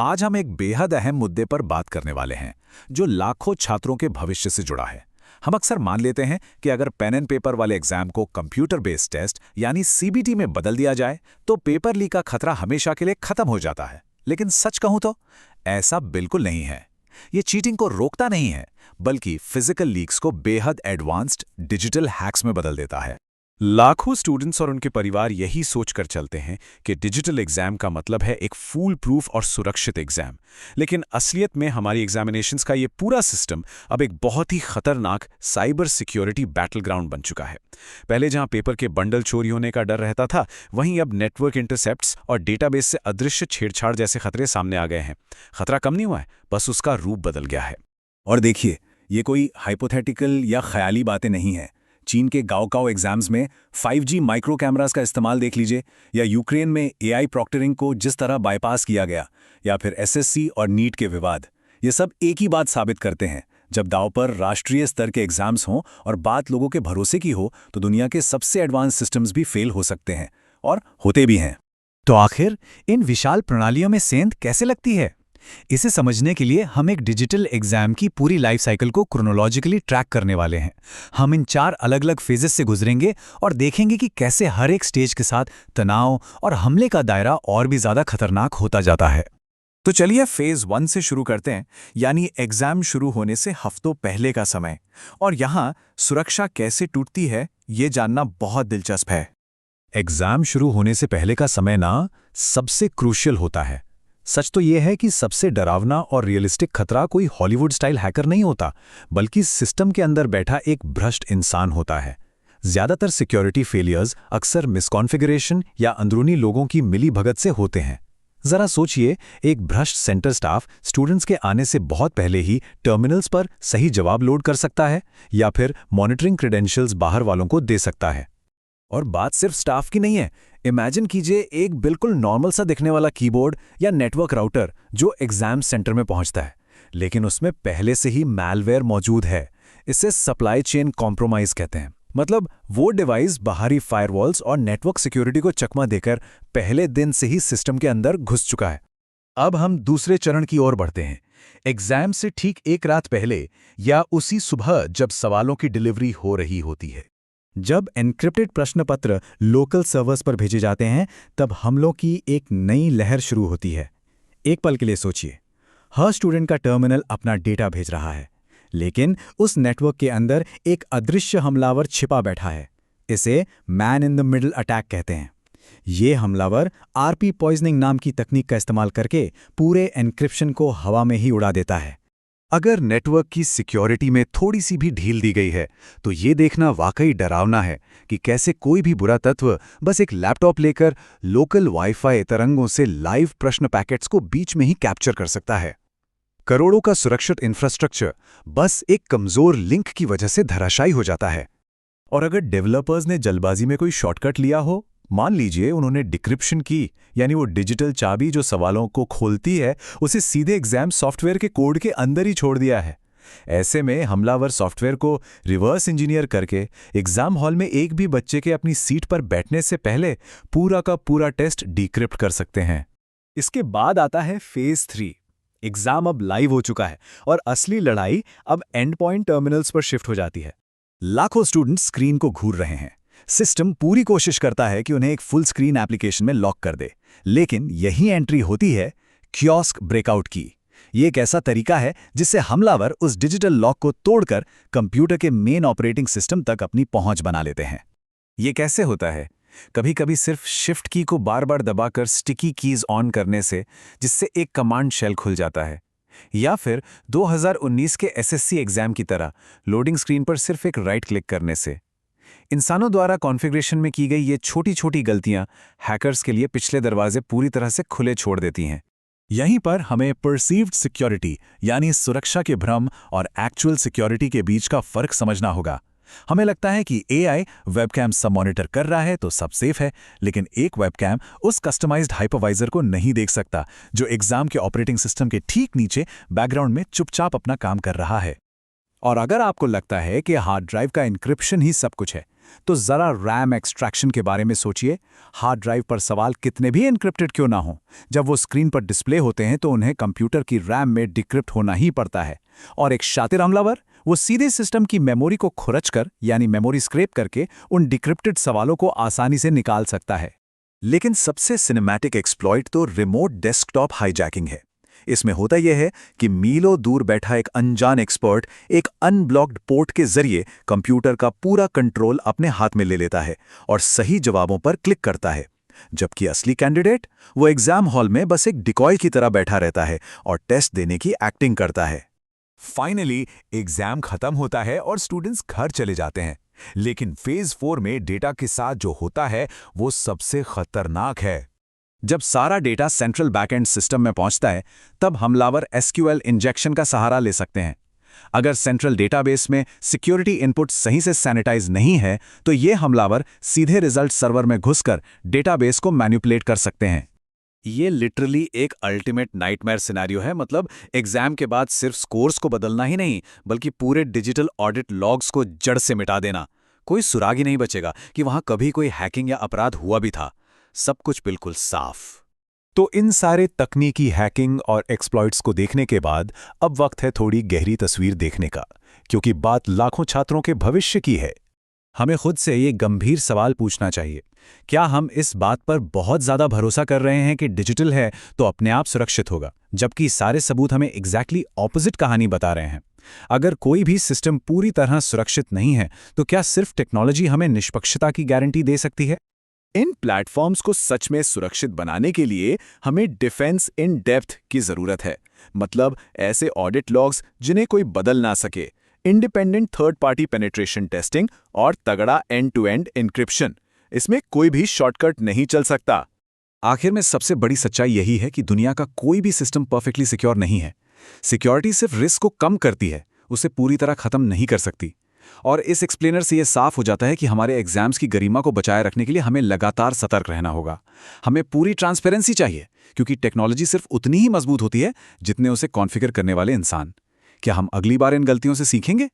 आज हम एक बेहद अहम मुद्दे पर बात करने वाले हैं, जो लाखों छात्रों के भविष्य से जुड़ा है। हम अक्सर मान लेते हैं कि अगर पेन एंड पेपर वाले एग्जाम को कंप्यूटर बेस्ड टेस्ट यानी सीबीटी में बदल दिया जाए, तो पेपर लीक का खतरा हमेशा के लिए खत्म हो जाता है। लेकिन सच कहूं तो ऐसा बिल्कुल नहीं है। ये चीटिंग को रोकता नहीं है, बल्कि फिजिकल लीक्स को बेहद एडवांस्ड डिजिटल हैक्स में बदल देता है। लाखों स्टूडेंट्स और उनके परिवार यही सोचकर चलते हैं कि डिजिटल एग्जाम का मतलब है एक फूल प्रूफ और सुरक्षित एग्जाम। लेकिन असलियत में हमारी एग्जामिनेशंस का ये पूरा सिस्टम अब एक बहुत ही खतरनाक साइबर सिक्योरिटी बैटल ग्राउंड बन चुका है। पहले जहां पेपर के बंडल चोरी होने का डर रहता था, वहीं अब नेटवर्क इंटरसेप्ट्स और डेटाबेस से अदृश्य छेड़छाड़ जैसे खतरे सामने आ गए हैं। खतरा कम नहीं हुआ है, बस उसका रूप बदल गया है। और देखिए, ये कोई हाइपोथेटिकल या ख्याली बातें नहीं हैं। चीन के गाओकाओ एग्जाम्स में 5G माइक्रो कैमरास का इस्तेमाल देख लीजिए, या यूक्रेन में AI प्रॉक्टरिंग को जिस तरह बाईपास किया गया, या फिर SSC और नीट के विवाद। ये सब एक ही बात साबित करते हैं, जब दांव पर राष्ट्रीय स्तर के एग्जाम्स हों और बात लोगों के भरोसे की हो, तो दुनिया के सबसे एडवांस सिस्टम्स भी फेल हो सकते हैं, और होते भी हैं। तो आखिर इन विशाल प्रणालियों में सेंध कैसे लगती है? इसे समझने के लिए हम एक डिजिटल एग्जाम की पूरी लाइफ साइकिल को क्रोनोलॉजिकली ट्रैक करने वाले हैं। हम इन 4 अलग-अलग फेजेस से गुजरेंगे और देखेंगे कि कैसे हर एक स्टेज के साथ तनाव और हमले का दायरा और भी ज्यादा खतरनाक होता जाता है। तो चलिए फेज 1 से शुरू करते हैं, यानी एग्जाम शुरू होने से हफ्तों पहले का समय। और यहाँ सुरक्षा कैसे टूटती है, ये जानना बहुत दिलचस्प है। एग्जाम शुरू होने से पहले का समय ना सबसे क्रूशियल होता है। सच तो यह है कि सबसे डरावना और रियलिस्टिक खतरा कोई हॉलीवुड स्टाइल हैकर नहीं होता, बल्कि सिस्टम के अंदर बैठा एक भ्रष्ट इंसान होता है। ज्यादातर सिक्योरिटी फेलियर्स अक्सर मिसकॉन्फ़िगरेशन या अंदरूनी लोगों की मिलीभगत से होते हैं। जरा सोचिए, एक भ्रष्ट सेंटर स्टाफ स्टूडेंट्स के आने से बहुत पहले ही टर्मिनल्स पर सही जवाब लोड कर सकता है, या फिर मॉनिटरिंग क्रेडेंशियल्स बाहर वालों को दे सकता है। और बात सिर्फ स्टाफ की नहीं है। इमेजिन कीजिए एक बिल्कुल नॉर्मल सा दिखने वाला कीबोर्ड या नेटवर्क राउटर जो एग्जाम सेंटर में पहुंचता है, लेकिन उसमें पहले से ही मैलवेयर मौजूद है। इसे सप्लाई चेन कॉम्प्रोमाइज कहते हैं। मतलब वो डिवाइस बाहरी फायरवॉल्स और नेटवर्क सिक्योरिटी को चकमा देकर पहले दिन से ही सिस्टम के अंदर घुस चुका है। अब हम दूसरे चरण की ओर बढ़ते हैं। एग्जाम से ठीक एक रात पहले या उसी सुबह जब सवालों की डिलीवरी हो रही होती है। जब एन्क्रिप्टेड प्रश्न पत्र लोकल सर्वर्स पर भेजे जाते हैं, तब हमलों की एक नई लहर शुरू होती है। एक पल के लिए सोचिए, हर स्टूडेंट का टर्मिनल अपना डेटा भेज रहा है, लेकिन उस नेटवर्क के अंदर एक अदृश्य हमलावर छिपा बैठा है। इसे man in the middle attack कहते हैं। ये हमलावर RP पॉइजनिंग नाम की तकनीक का इस्तेमाल करके पूरे एन्क्रिप्शन को हवा में ही उड़ा देता है। अगर नेटवर्क की सिक्योरिटी में थोड़ी सी भी ढील दी गई है, तो ये देखना वाकई डरावना है कि कैसे कोई भी बुरा तत्व बस एक लैपटॉप लेकर लोकल वाईफाई तरंगों से लाइव प्रश्न पैकेट्स को बीच में ही कैप्चर कर सकता है। करोड़ों का सुरक्षित इंफ्रास्ट्रक्चर बस एक कमजोर लिंक की वजह से धराशायी हो जाता है। और अगर डेवलपर्स ने जल्दबाजी में कोई शॉर्टकट लिया हो, मान लीजिए उन्होंने डिक्रिप्शन की, यानी वो डिजिटल चाबी जो सवालों को खोलती है, उसे सीधे एग्जाम सॉफ्टवेयर के कोड के अंदर ही छोड़ दिया है। ऐसे में हमलावर सॉफ्टवेयर को रिवर्स इंजीनियर करके एग्जाम हॉल में एक भी बच्चे के अपनी सीट पर बैठने से पहले पूरा का पूरा टेस्ट डिक्रिप्ट कर सकते हैं। इसके बाद आता है फेज 3। एग्जाम अब लाइव हो चुका है और असली लड़ाई अब एंड पॉइंट टर्मिनल्स पर शिफ्ट हो जाती है। लाखों स्टूडेंट्स स्क्रीन को घूर रहे हैं। सिस्टम पूरी कोशिश करता है कि उन्हें एक फुल स्क्रीन एप्लीकेशन में लॉक कर दे, लेकिन यही एंट्री होती है कियोस्क ब्रेकआउट की। ये एक ऐसा तरीका है जिससे हमलावर उस डिजिटल लॉक को तोड़कर कंप्यूटर के मेन ऑपरेटिंग सिस्टम तक अपनी पहुंच बना लेते हैं। ये कैसे होता है? कभी-कभी सिर्फ शिफ्ट की को बार-बार दबाकर स्टिकी कीज ऑन करने से, जिससे एक कमांड शेल खुल जाता है। या फिर 2019 के SSC एग्जाम की तरह लोडिंग स्क्रीन पर सिर्फ एक राइट क्लिक करने से। इंसानों द्वारा कॉन्फ़िगरेशन में की गई ये छोटी-छोटी गलतियां हैकर्स के लिए पिछले दरवाजे पूरी तरह से खुले छोड़ देती हैं। यहीं पर हमें परसीव्ड सिक्योरिटी यानी सुरक्षा के भ्रम और एक्चुअल सिक्योरिटी के बीच का फर्क समझना होगा। हमें लगता है कि AI वेबकैम सब मॉनिटर कर रहा है तो सब सेफ है, लेकिन एक वेबकैम उस कस्टमाइज्ड हाइपरवाइजर को नहीं देख सकता जो एग्जाम के ऑपरेटिंग सिस्टम के ठीक नीचे बैकग्राउंड में चुपचाप अपना काम कर रहा है। और अगर आपको लगता है कि हार्ड ड्राइव का इंक्रिप्शन ही सब कुछ है, तो ज़रा रैम एक्सट्रैक्शन के बारे में सोचिए। हार्ड ड्राइव पर सवाल कितने भी एन्क्रिप्टेड क्यों ना हो, जब वो स्क्रीन पर डिस्प्ले होते हैं तो उन्हें कंप्यूटर की रैम में डिक्रिप्ट होना ही पड़ता है। और एक शातिर हमलावर वो सीधे सिस्टम की मेमोरी को खुरचकर यानी मेमोरी स्क्रैप करके उन डिक्रिप्टेड सवालों को आसानी से निकाल सकता है। लेकिन सबसे सिनेमैटिक एक्सप्लॉइट तो रिमोट डेस्कटॉप हाईजैकिंग है। इसमें होता यह है कि मीलों दूर बैठा एक अनजान एक्सपर्ट एक अनब्लॉक्ड पोर्ट के जरिए कंप्यूटर का पूरा कंट्रोल अपने हाथ में ले लेता है और सही जवाबों पर क्लिक करता है, जबकि असली कैंडिडेट वो एग्जाम हॉल में बस एक डिकॉय की तरह बैठा रहता है और टेस्ट देने की एक्टिंग करता है। फाइनली एग्जाम खत्म होता है और स्टूडेंट्स घर चले जाते हैं, लेकिन फेज 4 में डेटा के साथ जो होता है वो सबसे खतरनाक है। जब सारा डेटा सेंट्रल बैकएंड सिस्टम में पहुंचता है, तब हमलावर एसक्यूएल इंजेक्शन का सहारा ले सकते हैं। अगर सेंट्रल डेटाबेस में सिक्योरिटी इनपुट सही से सैनिटाइज नहीं है, तो ये हमलावर सीधे रिजल्ट सर्वर में घुसकर डेटाबेस को मैनिपुलेट कर सकते हैं। ये लिटरली एक अल्टीमेट नाइटमेयर सिनेरियो है। मतलब एग्जाम के बाद सिर्फ स्कोर्स को बदलना ही नहीं, बल्कि पूरे डिजिटल ऑडिट लॉग्स को जड़ से मिटा देना। कोई सुराग ही नहीं बचेगा कि वहां कभी कोई हैकिंग या अपराध हुआ भी था। सब कुछ बिल्कुल साफ। तो इन सारे तकनीकी हैकिंग और एक्सप्लॉइट्स को देखने के बाद अब वक्त है थोड़ी गहरी तस्वीर देखने का, क्योंकि बात लाखों छात्रों के भविष्य की है। हमें खुद से ये गंभीर सवाल पूछना चाहिए, क्या हम इस बात पर बहुत ज़्यादा भरोसा कर रहे हैं कि डिजिटल है तो अपने आप सुरक्षित होगा, जबकि सारे सबूत हमें एग्जैक्टली ऑपोजिट कहानी बता रहे हैं? अगर कोई भी सिस्टम पूरी तरह सुरक्षित नहीं है, तो क्या सिर्फ टेक्नोलॉजी हमें निष्पक्षता की गारंटी दे सकती है? इन प्लेटफॉर्म्स को सच में सुरक्षित बनाने के लिए हमें डिफेंस इन डेप्थ की जरूरत है। मतलब ऐसे ऑडिट लॉग्स जिन्हें कोई बदल ना सके, independent third party penetration testing और तगड़ा एंड टू एंड एन्क्रिप्शन। इसमें कोई भी शॉर्टकट नहीं चल सकता। आखिर में सबसे बड़ी सच्चाई यही है कि दुनिया का कोई भी सिस्टम परफेक्टली सिक्योर नहीं है। सिक्योरिटी सिर्फ रिस्क को कम करती है, उसे पूरी तरह खत्म नहीं कर सकती। और इस एक्सप्लेनर से यह साफ हो जाता है कि हमारे एग्जाम्स की गरिमा को बचाए रखने के लिए हमें लगातार सतर्क रहना होगा। हमें पूरी ट्रांसपेरेंसी चाहिए, क्योंकि टेक्नोलॉजी सिर्फ उतनी ही मजबूत होती है जितने उसे कॉन्फ़िगर करने वाले इंसान। क्या हम अगली बार इन गलतियों से सीखेंगे?